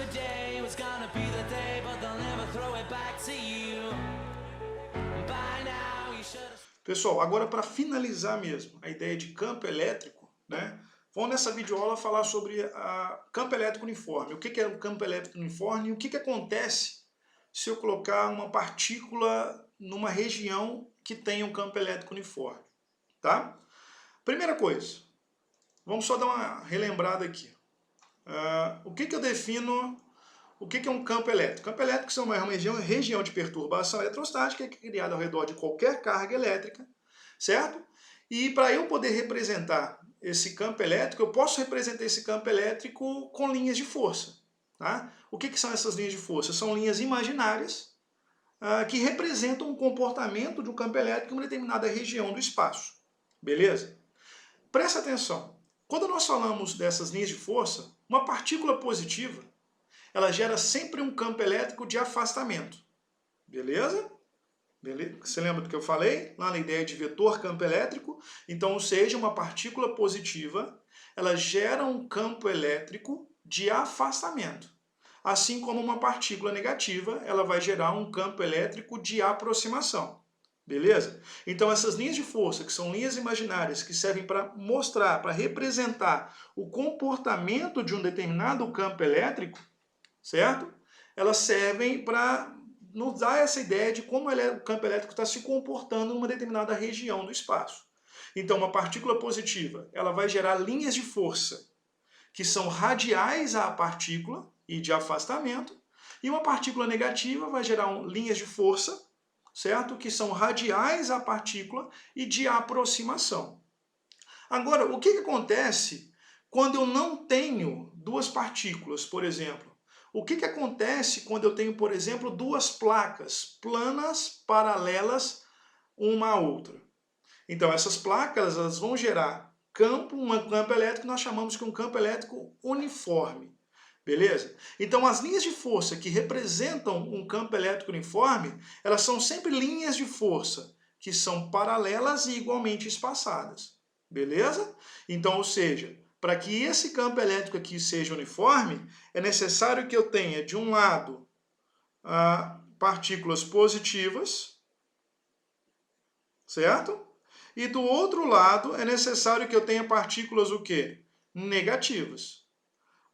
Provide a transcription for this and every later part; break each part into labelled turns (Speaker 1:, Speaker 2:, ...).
Speaker 1: today was gonna be the day, but they'll never throw it back to you. By now you should have...
Speaker 2: Pessoal, agora para finalizar mesmo a ideia de campo elétrico, né? Vamos nessa videoaula falar sobre campo elétrico uniforme. O que é o campo elétrico uniforme e o que acontece se eu colocar uma partícula numa região que tem um campo elétrico uniforme, tá? Primeira coisa, vamos só dar uma relembrada aqui. O que eu defino, o que é um campo elétrico? Campo elétrico é uma região de perturbação eletrostática que é criada ao redor de qualquer carga elétrica, certo? E para eu poder representar esse campo elétrico, eu posso representar esse campo elétrico com linhas de força. Tá? O que são essas linhas de força? São linhas imaginárias que representam o comportamento de um campo elétrico em uma determinada região do espaço. Beleza? Presta atenção. Quando nós falamos dessas linhas de força, uma partícula positiva, ela gera sempre um campo elétrico de afastamento. Beleza? Você lembra do que eu falei? Lá na ideia de vetor campo elétrico. Então, ou seja, uma partícula positiva, ela gera um campo elétrico de afastamento. Assim como uma partícula negativa, ela vai gerar um campo elétrico de aproximação. Beleza? Então, essas linhas de força, que são linhas imaginárias, que servem para mostrar, para representar o comportamento de um determinado campo elétrico, certo? Elas servem para nos dar essa ideia de como o campo elétrico está se comportando numa determinada região do espaço. Então, uma partícula positiva, ela vai gerar linhas de força que são radiais à partícula e de afastamento, e uma partícula negativa vai gerar linhas de força, certo? Que são radiais à partícula e de aproximação. Agora, o que acontece quando eu não tenho duas partículas, por exemplo? O que acontece quando eu tenho, por exemplo, duas placas planas paralelas uma à outra? Então, essas placas elas vão gerar um campo elétrico que nós chamamos de um campo elétrico uniforme. Beleza? Então, as linhas de força que representam um campo elétrico uniforme, elas são sempre linhas de força que são paralelas e igualmente espaçadas. Beleza? Então, ou seja, para que esse campo elétrico aqui seja uniforme, é necessário que eu tenha, de um lado, partículas positivas, certo? E do outro lado, é necessário que eu tenha partículas o quê? Negativas.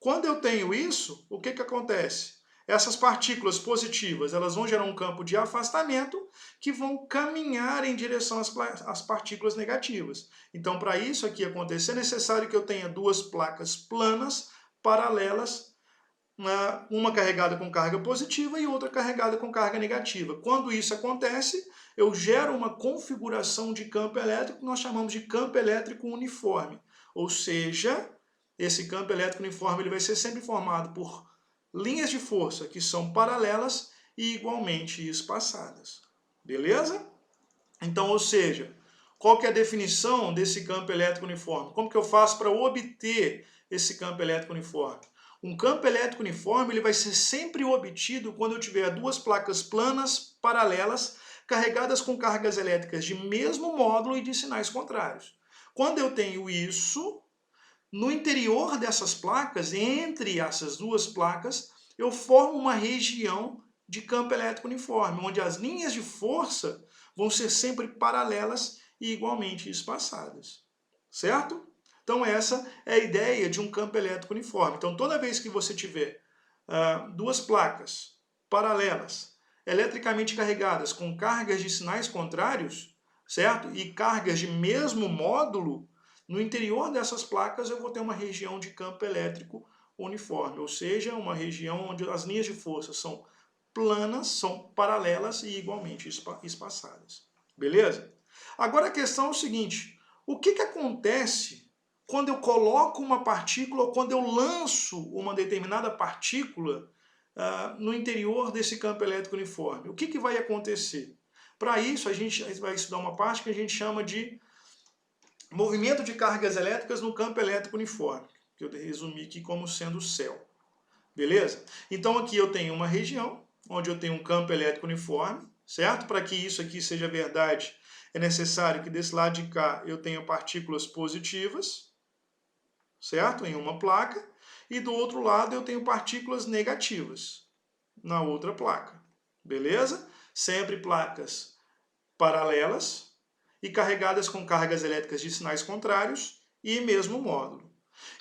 Speaker 2: Quando eu tenho isso, o que acontece? Essas partículas positivas, elas vão gerar um campo de afastamento que vão caminhar em direção às partículas negativas. Então, para isso aqui acontecer, é necessário que eu tenha duas placas planas, paralelas, uma carregada com carga positiva e outra carregada com carga negativa. Quando isso acontece, eu gero uma configuração de campo elétrico que nós chamamos de campo elétrico uniforme. Ou seja, esse campo elétrico uniforme ele vai ser sempre formado por linhas de força que são paralelas e igualmente espaçadas. Beleza? Então, ou seja, qual que é a definição desse campo elétrico uniforme? Como que eu faço para obter esse campo elétrico uniforme? Um campo elétrico uniforme ele vai ser sempre obtido quando eu tiver duas placas planas, paralelas, carregadas com cargas elétricas de mesmo módulo e de sinais contrários. Quando eu tenho isso, no interior dessas placas, entre essas duas placas, eu formo uma região de campo elétrico uniforme, onde as linhas de força vão ser sempre paralelas e igualmente espaçadas. Certo? Então essa é a ideia de um campo elétrico uniforme. Então toda vez que você tiver duas placas paralelas, eletricamente carregadas com cargas de sinais contrários, certo? E cargas de mesmo módulo, no interior dessas placas eu vou ter uma região de campo elétrico uniforme, ou seja, uma região onde as linhas de força são planas, são paralelas e igualmente espaçadas. Beleza? Agora a questão é o seguinte, o que acontece quando eu coloco uma partícula ou quando eu lanço uma determinada partícula no interior desse campo elétrico uniforme? O que vai acontecer? Para isso a gente vai estudar uma parte que a gente chama de movimento de cargas elétricas no campo elétrico uniforme, que eu resumi aqui como sendo o céu. Beleza? Então aqui eu tenho uma região onde eu tenho um campo elétrico uniforme, certo? Para que isso aqui seja verdade, é necessário que desse lado de cá eu tenha partículas positivas, certo? Em uma placa. e do outro lado eu tenho partículas negativas na outra placa. Beleza? Sempre placas paralelas e carregadas com cargas elétricas de sinais contrários e mesmo módulo.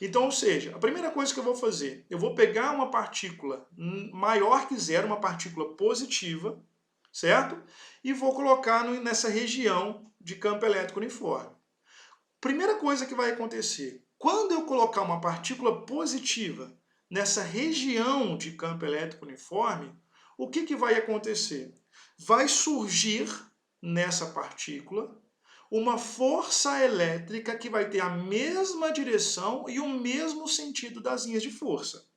Speaker 2: Então, ou seja, a primeira coisa que eu vou fazer, eu vou pegar uma partícula maior que zero, uma partícula positiva, certo? E vou colocar nessa região de campo elétrico uniforme. Primeira coisa que vai acontecer, quando eu colocar uma partícula positiva nessa região de campo elétrico uniforme, o que vai acontecer? Vai surgir nessa partícula uma força elétrica que vai ter a mesma direção e o mesmo sentido das linhas de força.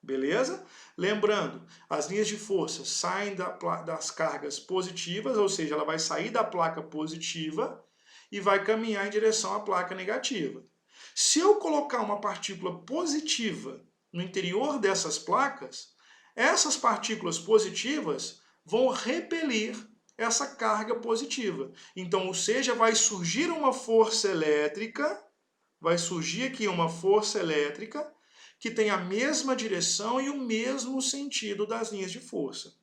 Speaker 2: Beleza? Lembrando, as linhas de força saem das cargas positivas, ou seja, ela vai sair da placa positiva e vai caminhar em direção à placa negativa. Se eu colocar uma partícula positiva no interior dessas placas, essas partículas positivas vão repelir essa carga positiva. Então, ou seja, vai surgir uma força elétrica, vai surgir aqui uma força elétrica que tem a mesma direção e o mesmo sentido das linhas de força.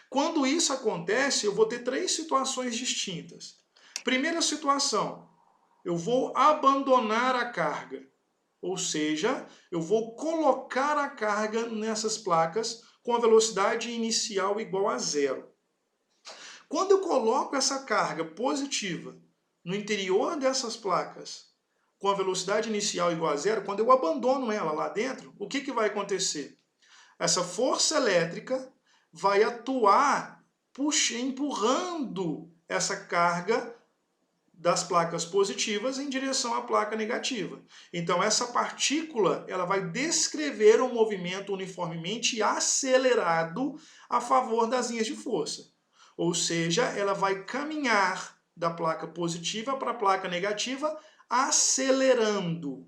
Speaker 2: Quando isso acontece, eu vou ter três situações distintas. Primeira situação, eu vou abandonar a carga, ou seja, eu vou colocar a carga nessas placas com a velocidade inicial igual a zero. Quando eu coloco essa carga positiva no interior dessas placas com a velocidade inicial igual a zero, quando eu abandono ela lá dentro, o que vai acontecer? Essa força elétrica vai atuar empurrando essa carga das placas positivas em direção à placa negativa. Então essa partícula ela vai descrever um movimento uniformemente acelerado a favor das linhas de força. Ou seja, ela vai caminhar da placa positiva para a placa negativa acelerando.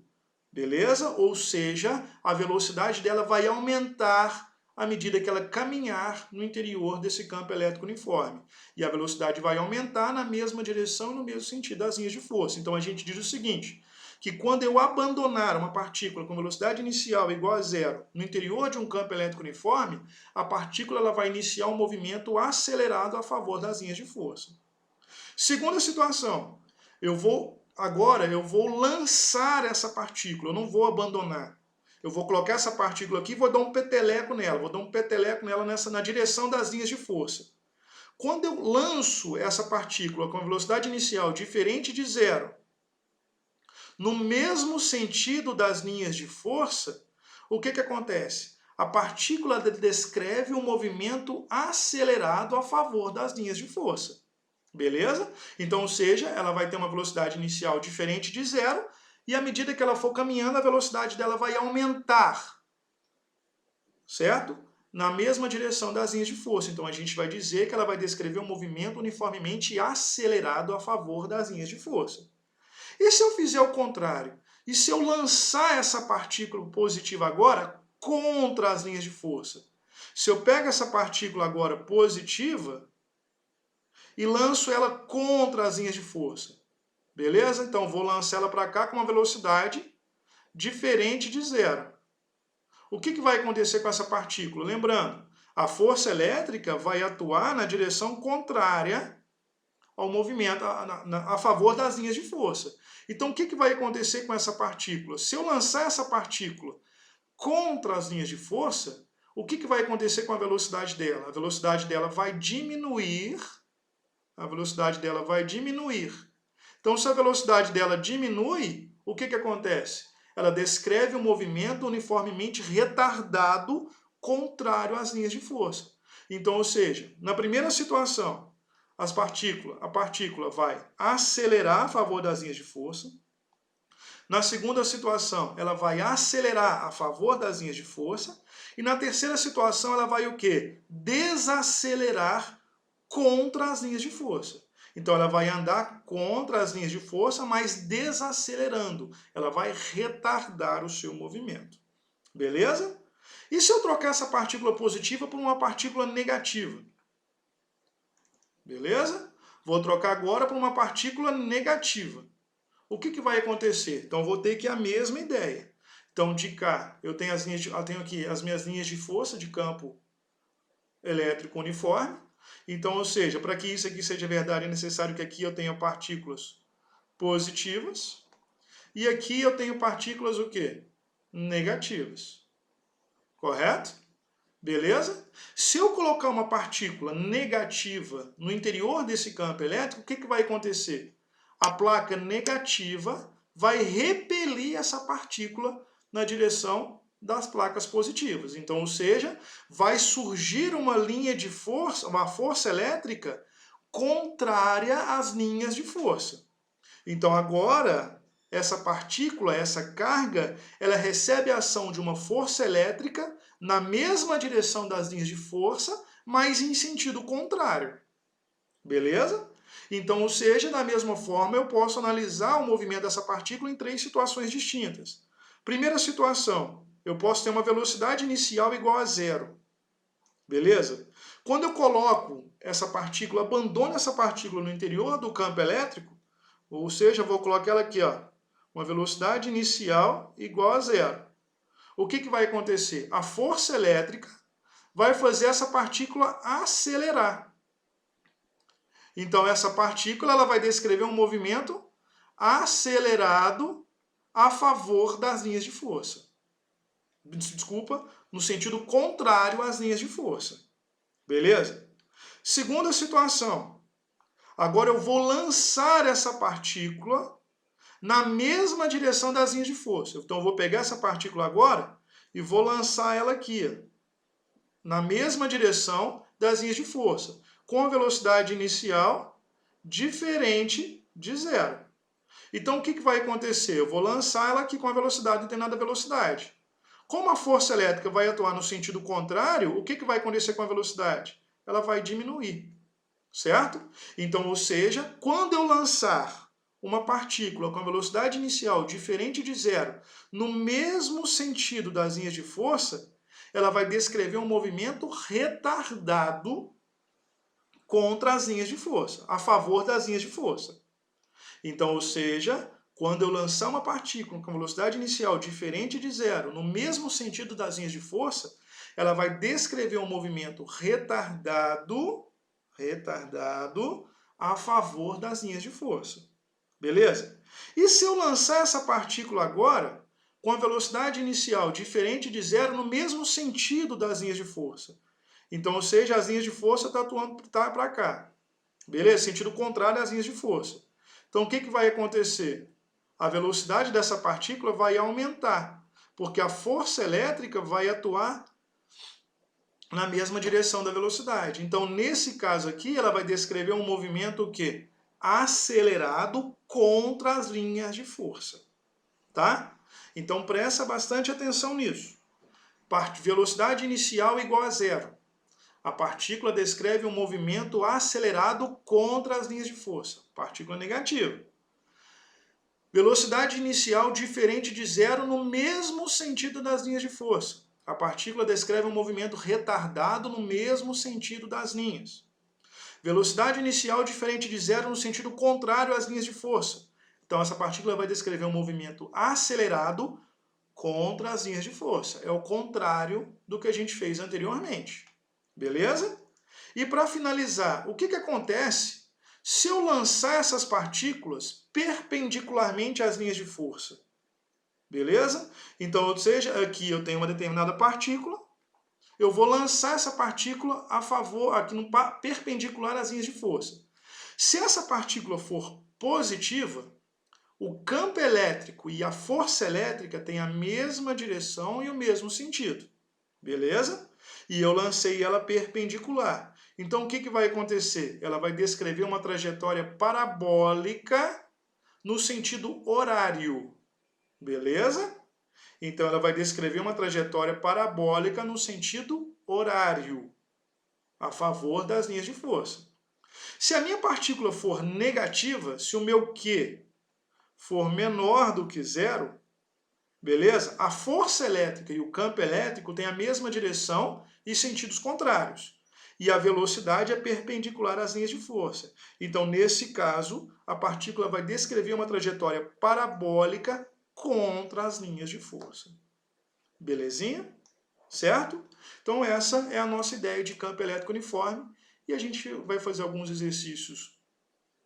Speaker 2: Beleza? Ou seja, a velocidade dela vai aumentar à medida que ela caminhar no interior desse campo elétrico uniforme. E a velocidade vai aumentar na mesma direção e no mesmo sentido das linhas de força. Então a gente diz o seguinte, que quando eu abandonar uma partícula com velocidade inicial igual a zero no interior de um campo elétrico uniforme, a partícula ela vai iniciar um movimento acelerado a favor das linhas de força. Segunda situação, agora eu vou lançar essa partícula, eu não vou abandonar. Eu vou colocar essa partícula aqui e vou dar um peteleco nela. Na direção das linhas de força. Quando eu lanço essa partícula com velocidade inicial diferente de zero, no mesmo sentido das linhas de força, o que acontece? A partícula descreve um movimento acelerado a favor das linhas de força. Beleza? Então, ou seja, ela vai ter uma velocidade inicial diferente de zero, e à medida que ela for caminhando, a velocidade dela vai aumentar, certo? Na mesma direção das linhas de força. Então a gente vai dizer que ela vai descrever um movimento uniformemente acelerado a favor das linhas de força. E se eu fizer o contrário? E se eu lançar essa partícula positiva agora contra as linhas de força? Se eu pego essa partícula agora positiva e lanço ela contra as linhas de força, beleza? Então vou lançar ela para cá com uma velocidade diferente de zero. O que vai acontecer com essa partícula? Lembrando, a força elétrica vai atuar na direção contrária ao movimento, a favor das linhas de força. Então o que vai acontecer com essa partícula? Se eu lançar essa partícula contra as linhas de força, o que vai acontecer com a velocidade dela? A velocidade dela vai diminuir. A velocidade dela vai diminuir. Então, se a velocidade dela diminui, o que acontece? Ela descreve um movimento uniformemente retardado contrário às linhas de força. Então, ou seja, na primeira situação, a partícula vai acelerar a favor das linhas de força. Na segunda situação, ela vai acelerar a favor das linhas de força. E na terceira situação, ela vai o quê? Desacelerar contra as linhas de força. Então ela vai andar contra as linhas de força, mas desacelerando. Ela vai retardar o seu movimento. Beleza? E se eu trocar essa partícula positiva por uma partícula negativa? Beleza? Vou trocar agora por uma partícula negativa. O que vai acontecer? Então vou ter aqui a mesma ideia. Então, de cá, eu tenho aqui as minhas linhas de força de campo elétrico uniforme. Então, ou seja, para que isso aqui seja verdade, é necessário que aqui eu tenha partículas positivas. E aqui eu tenho partículas o quê? Negativas. Correto? Beleza? Se eu colocar uma partícula negativa no interior desse campo elétrico, o que vai acontecer? A placa negativa vai repelir essa partícula na direção das placas positivas. Então, ou seja, vai surgir uma linha de força, uma força elétrica contrária às linhas de força. Então, agora, essa partícula, essa carga, ela recebe a ação de uma força elétrica na mesma direção das linhas de força, mas em sentido contrário. Beleza? Então, ou seja, da mesma forma, eu posso analisar o movimento dessa partícula em 3 situações distintas. Primeira situação, eu posso ter uma velocidade inicial igual a 0. Beleza? Quando eu coloco essa partícula, abandono essa partícula no interior do campo elétrico, ou seja, eu vou colocar ela aqui, ó, uma velocidade inicial igual a 0. O que vai acontecer? A força elétrica vai fazer essa partícula acelerar. Então, essa partícula ela vai descrever um movimento acelerado a favor das linhas de força. Desculpa, no sentido contrário às linhas de força. Beleza? Segunda situação. Agora eu vou lançar essa partícula na mesma direção das linhas de força. Então eu vou pegar essa partícula agora e vou lançar ela aqui, na mesma direção das linhas de força, com a velocidade inicial diferente de 0. Então o que vai acontecer? Eu vou lançar ela aqui com a velocidade determinada velocidade. Como a força elétrica vai atuar no sentido contrário, o que vai acontecer com a velocidade? Ela vai diminuir, certo? Então, ou seja, quando eu lançar uma partícula com a velocidade inicial diferente de 0, no mesmo sentido das linhas de força, ela vai descrever um movimento retardado contra as linhas de força, a favor das linhas de força. Então, ou seja, quando eu lançar uma partícula com velocidade inicial diferente de 0, no mesmo sentido das linhas de força, ela vai descrever um movimento retardado a favor das linhas de força. Beleza? E se eu lançar essa partícula agora com a velocidade inicial diferente de 0 no mesmo sentido das linhas de força? Então, ou seja, as linhas de força estão atuando para cá. Beleza? Sentido contrário às linhas de força. Então, o que vai acontecer? A velocidade dessa partícula vai aumentar, porque a força elétrica vai atuar na mesma direção da velocidade. Então, nesse caso aqui, ela vai descrever um movimento o quê? Acelerado contra as linhas de força. Tá? Então, presta bastante atenção nisso. Velocidade inicial igual a 0. A partícula descreve um movimento acelerado contra as linhas de força. Partícula negativa. Velocidade inicial diferente de 0 no mesmo sentido das linhas de força. A partícula descreve um movimento retardado no mesmo sentido das linhas. Velocidade inicial diferente de 0 no sentido contrário às linhas de força. Então essa partícula vai descrever um movimento acelerado contra as linhas de força. É o contrário do que a gente fez anteriormente. Beleza? E para finalizar, o que acontece se eu lançar essas partículas perpendicularmente às linhas de força? Beleza? Então, ou seja, aqui eu tenho uma determinada partícula, eu vou lançar essa partícula a favor, aqui no perpendicular às linhas de força. Se essa partícula for positiva, o campo elétrico e a força elétrica têm a mesma direção e o mesmo sentido. Beleza? E eu lancei ela perpendicular. Então, o que vai acontecer? Ela vai descrever uma trajetória parabólica no sentido horário. Beleza? Então, ela vai descrever uma trajetória parabólica no sentido horário, a favor das linhas de força. Se a minha partícula for negativa, se o meu Q for menor do que 0, beleza? A força elétrica e o campo elétrico têm a mesma direção e sentidos contrários. E a velocidade é perpendicular às linhas de força. Então, nesse caso, a partícula vai descrever uma trajetória parabólica contra as linhas de força. Belezinha? Certo? Então essa é a nossa ideia de campo elétrico uniforme e a gente vai fazer alguns exercícios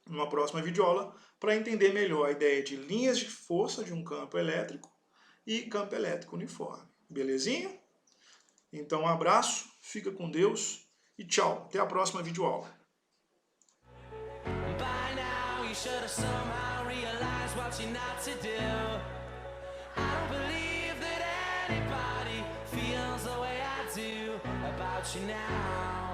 Speaker 2: numa próxima videoaula para entender melhor a ideia de linhas de força de um campo elétrico e campo elétrico uniforme. Belezinha? Então um abraço, fica com Deus e tchau. Até a próxima videoaula.
Speaker 1: By now you should have somehow realized what you're not to do. I don't believe that anybody feels the way I do about you now.